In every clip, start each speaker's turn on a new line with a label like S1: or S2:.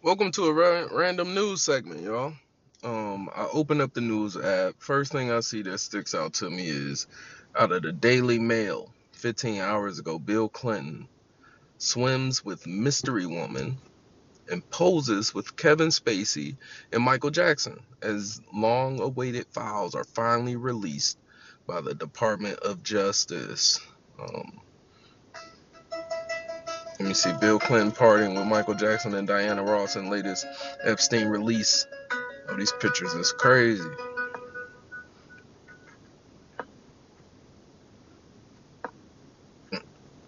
S1: Welcome to a random news segment, y'all. I open up the news app. First thing I see that sticks out to me is out of the Daily Mail, 15 hours ago, Bill Clinton swims with mystery woman and poses with Kevin Spacey and Michael Jackson as long-awaited files are finally released by the Department of Justice. Um, Let me see. Bill Clinton partying with Michael Jackson and Diana Ross in latest Epstein release. Oh, these pictures is crazy.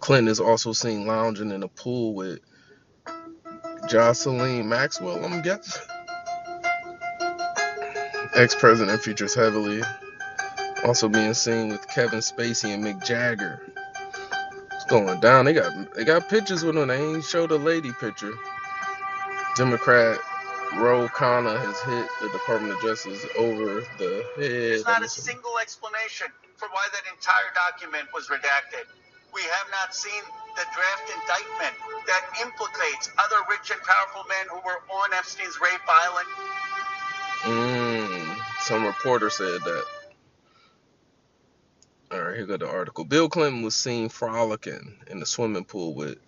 S1: Clinton is also seen lounging in a pool with Jocelyn Maxwell, I'm guessing. Ex-president features heavily. Also being seen with Kevin Spacey and Mick Jagger. It's going down. They got pictures with them. They ain't showed a lady picture. Democrat Ro Khanna has hit the Department of Justice over the head.
S2: There's not a single explanation for why that entire document was redacted. We have not seen the draft indictment that implicates other rich and powerful men who were on Epstein's rape island.
S1: Some reporter said that. All right, here go the article. Bill Clinton was seen frolicking in the swimming pool with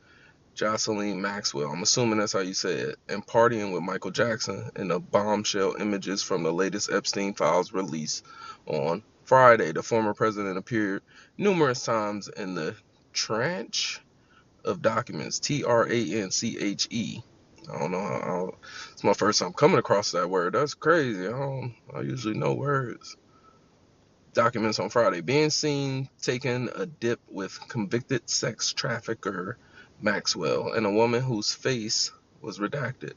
S1: Jocelyn Maxwell, I'm assuming that's how you say it, and partying with Michael Jackson in the bombshell images from the latest Epstein files released on Friday. The former president appeared numerous times in the tranche of documents, Tranche. I don't know. It's my first time coming across that word. That's crazy. I usually know words. Documents on Friday. Being seen taking a dip with convicted sex trafficker Maxwell and a woman whose face was redacted.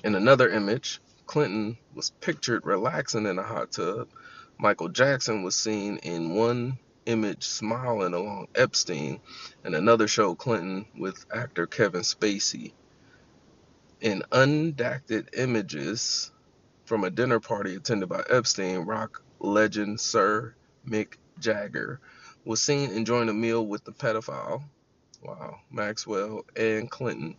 S1: In another image, Clinton was pictured relaxing in a hot tub. Michael Jackson was seen in one image smiling along Epstein, and another showed Clinton with actor Kevin Spacey. In undacted images from a dinner party attended by Epstein, rock legend Sir Mick Jagger was seen enjoying a meal with the pedophile, wow, Maxwell and Clinton.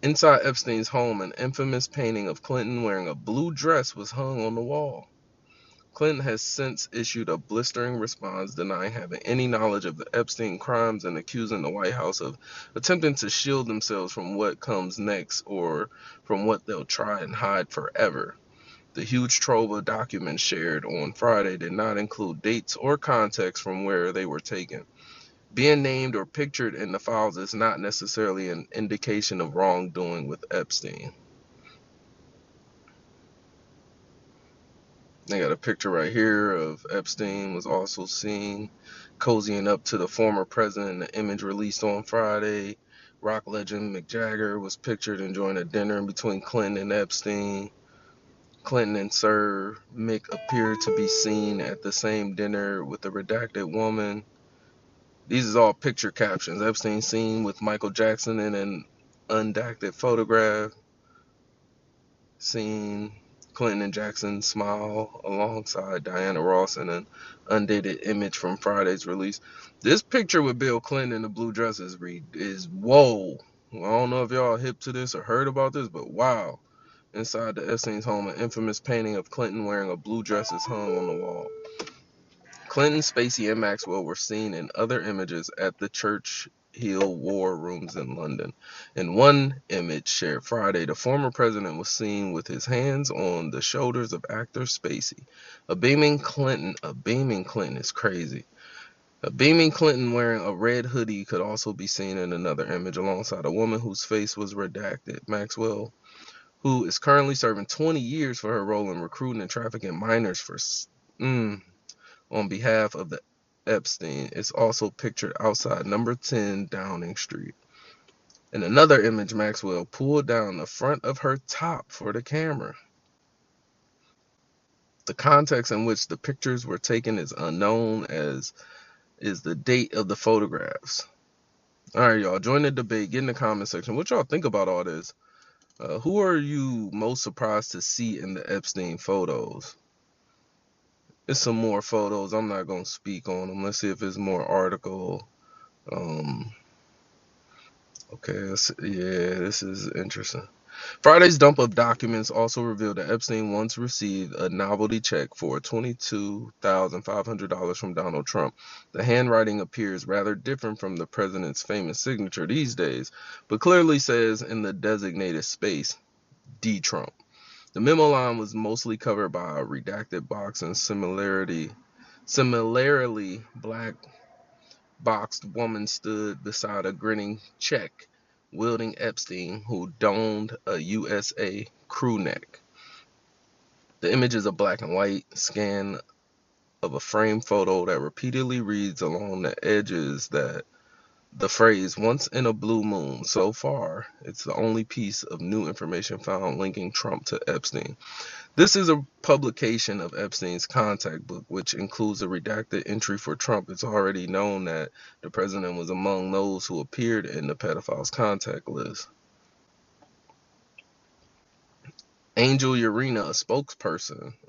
S1: Inside Epstein's home, an infamous painting of Clinton wearing a blue dress was hung on the wall. Clinton has since issued a blistering response denying having any knowledge of the Epstein crimes and accusing the White House of attempting to shield themselves from what comes next or from what they'll try and hide forever. The huge trove of documents shared on Friday did not include dates or context from where they were taken. Being named or pictured in the files is not necessarily an indication of wrongdoing with Epstein. They got a picture right here of Epstein was also seen cozying up to the former president in the image released on Friday. Rock legend Mick Jagger was pictured enjoying a dinner in between Clinton and Epstein. Clinton and Sir Mick appeared to be seen at the same dinner with a redacted woman. These is all picture captions. Epstein seen with Michael Jackson in an undacted photograph. Seen Clinton and Jackson smile alongside Diana Ross in an undated image from Friday's release. This picture with Bill Clinton in the blue dress is whoa. I don't know if y'all hip to this or heard about this, but wow. Inside the Epstein's home, an infamous painting of Clinton wearing a blue dress is hung on the wall. Clinton, Spacey, and Maxwell were seen in other images at the Churchill War Rooms in London. In one image shared Friday, the former president was seen with his hands on the shoulders of actor Spacey. A beaming Clinton is crazy. A beaming Clinton wearing a red hoodie could also be seen in another image alongside a woman whose face was redacted. Maxwell, who is currently serving 20 years for her role in recruiting and trafficking minors on behalf of the Epstein, is also pictured outside number 10 Downing Street. In another image, Maxwell pulled down the front of her top for the camera. The context in which the pictures were taken is unknown, as is the date of the photographs. All right, y'all, join the debate. Get in the comment section. What y'all think about all this? Who are you most surprised to see in the Epstein photos? There's some more photos. I'm not going to speak on them. Let's see if there's more article. Um, Okay, yeah, this is interesting. Friday's dump of documents also revealed that Epstein once received a novelty check for $22,500 from Donald Trump. The handwriting appears rather different from the president's famous signature these days, but clearly says in the designated space, D. Trump. The memo line was mostly covered by a redacted box and similarly black boxed woman stood beside a grinning Czech wielding Epstein, who donned a USA crew neck. The image is a black and white scan of a framed photo that repeatedly reads along the edges that the phrase "once in a blue moon." So far, it's the only piece of new information found linking Trump to Epstein. This is a publication of Epstein's contact book, which includes a redacted entry for Trump. It's already known that the president was among those who appeared in the pedophile's contact list. Angel Urena, a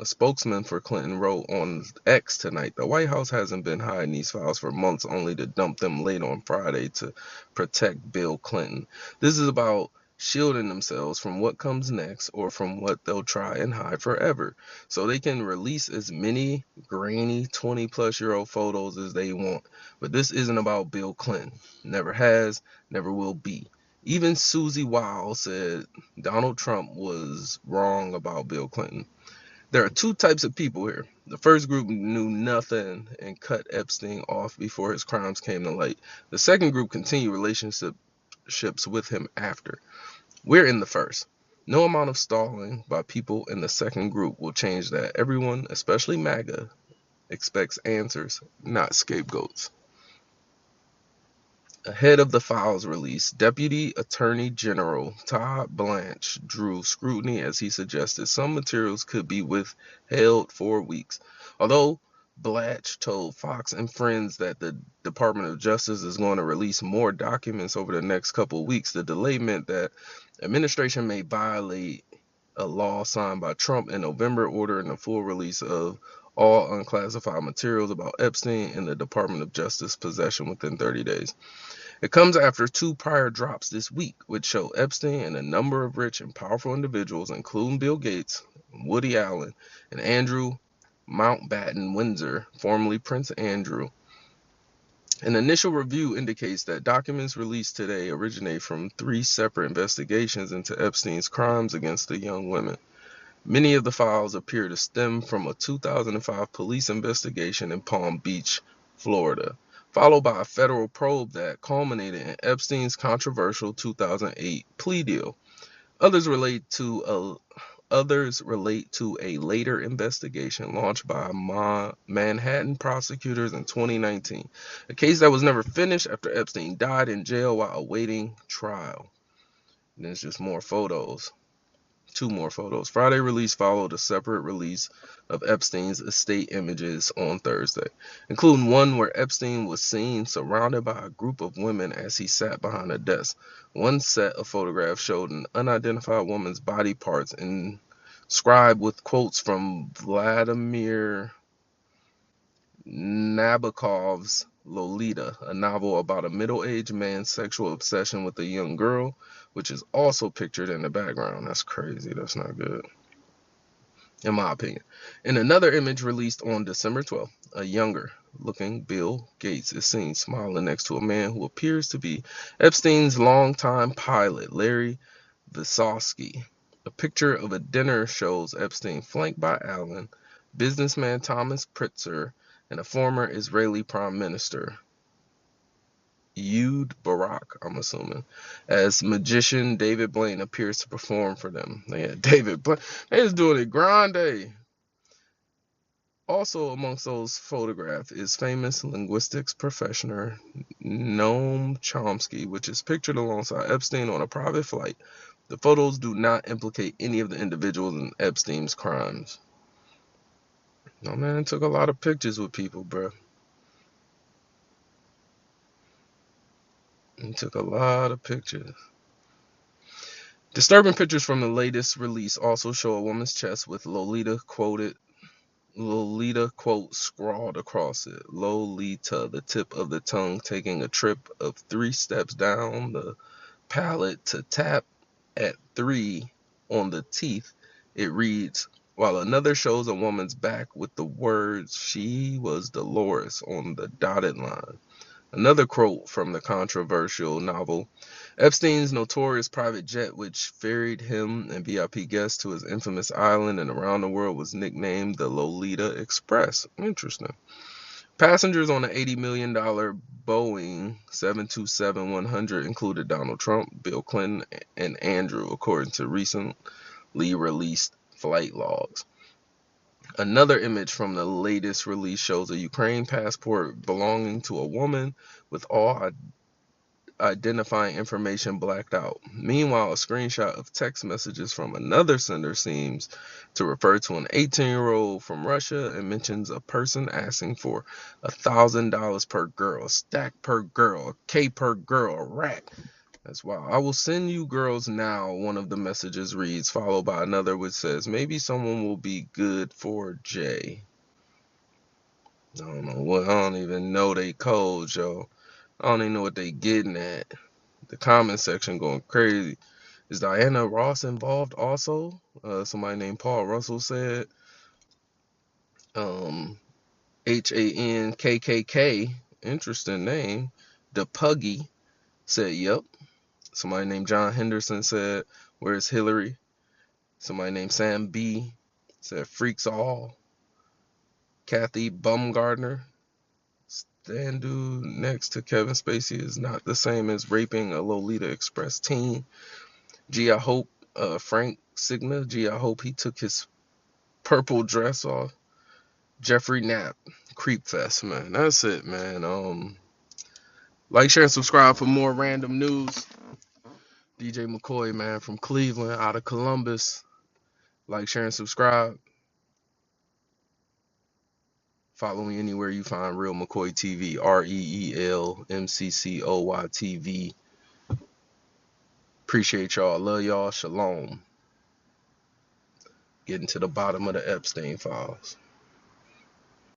S1: spokesman for Clinton, wrote on X tonight, the White House hasn't been hiding these files for months only to dump them late on Friday to protect Bill Clinton. This is about shielding themselves from what comes next or from what they'll try and hide forever, so they can release as many grainy 20-plus-year-old photos as they want. But this isn't about Bill Clinton. Never has, never will be. Even Susie Wiles said Donald Trump was wrong about Bill Clinton. There are two types of people here. The first group knew nothing and cut Epstein off before his crimes came to light. The second group continued relationships with him after. We're in the first. No amount of stalling by people in the second group will change that. Everyone, especially MAGA, expects answers, not scapegoats. Ahead of the files release, Deputy Attorney General Todd Blanche drew scrutiny as he suggested some materials could be withheld for weeks. Although Blanche told Fox and Friends that the Department of Justice is going to release more documents over the next couple of weeks, the delay meant that administration may violate a law signed by Trump in November ordering the full release of all unclassified materials about Epstein in the Department of Justice possession within 30 days. It comes after two prior drops this week, which show Epstein and a number of rich and powerful individuals, including Bill Gates, Woody Allen, and Andrew Mountbatten Windsor, formerly Prince Andrew. An initial review indicates that documents released today originate from three separate investigations into Epstein's crimes against the young women. Many of the files appear to stem from a 2005 police investigation in Palm Beach, Florida, followed by a federal probe that culminated in Epstein's controversial 2008 plea deal. Others relate to a later investigation launched by Manhattan prosecutors in 2019, a case that was never finished after Epstein died in jail while awaiting trial. And there's just more photos. Two more photos. Friday release followed a separate release of Epstein's estate images on Thursday, including one where Epstein was seen surrounded by a group of women as he sat behind a desk. One set of photographs showed an unidentified woman's body parts inscribed with quotes from Vladimir Nabokov's Lolita, a novel about a middle-aged man's sexual obsession with a young girl, which is also pictured in the background. That's crazy. That's not good, in my opinion. In another image released on December 12th, a younger-looking Bill Gates is seen smiling next to a man who appears to be Epstein's longtime pilot, Larry Vysotsky. A picture of a dinner shows Epstein flanked by Allen, businessman Thomas Pritzker, and a former Israeli Prime Minister, Ehud Barak, I'm assuming, as magician David Blaine appears to perform for them. They had David Blaine. They was doing it grande. Also amongst those photographs is famous linguistics professor Noam Chomsky, which is pictured alongside Epstein on a private flight. The photos do not implicate any of the individuals in Epstein's crimes. No, man, took a lot of pictures with people, bro. He took a lot of pictures. Disturbing pictures from the latest release also show a woman's chest with Lolita quote scrawled across it. Lolita, the tip of the tongue taking a trip of 3 steps down the palate to tap at 3 on the teeth. It reads, while another shows a woman's back with the words, "She was Dolores" on the dotted line. Another quote from the controversial novel, Epstein's notorious private jet, which ferried him and VIP guests to his infamous island and around the world, was nicknamed the Lolita Express. Interesting. Passengers on the $80 million Boeing 727-100 included Donald Trump, Bill Clinton, and Andrew, according to recently released flight logs. Another image from the latest release shows a Ukraine passport belonging to a woman with all identifying information blacked out. Meanwhile, a screenshot of text messages from another sender seems to refer to an 18-year-old from Russia and mentions a person asking for $1,000 per girl, a stack per girl, a K per girl, a rack. That's wild. I will send you girls now, one of the messages reads, followed by another which says, maybe someone will be good for Jay. I don't know what, I don't even know they code, yo. I don't even know what they getting at. The comment section going crazy. Is Diana Ross involved also? Somebody named Paul Russell said. HANKKK, interesting name. The Puggy said, yep. Somebody named John Henderson said, where's Hillary? Somebody named Sam B said, freaks all. Kathy Bumgardner, stand dude next to Kevin Spacey is not the same as raping a Lolita Express teen. Gee, I hope Frank Signa, gee, I hope he took his purple dress off. Jeffrey Knapp, Creep Fest, man. That's it, man. Like, share, and subscribe for more random news. DJ McCoy, man, from Cleveland, out of Columbus. Like, share, and subscribe. Follow me anywhere you find Real McCoy TV, REELMCCOY TV. Appreciate y'all. Love y'all. Shalom. Getting to the bottom of the Epstein files.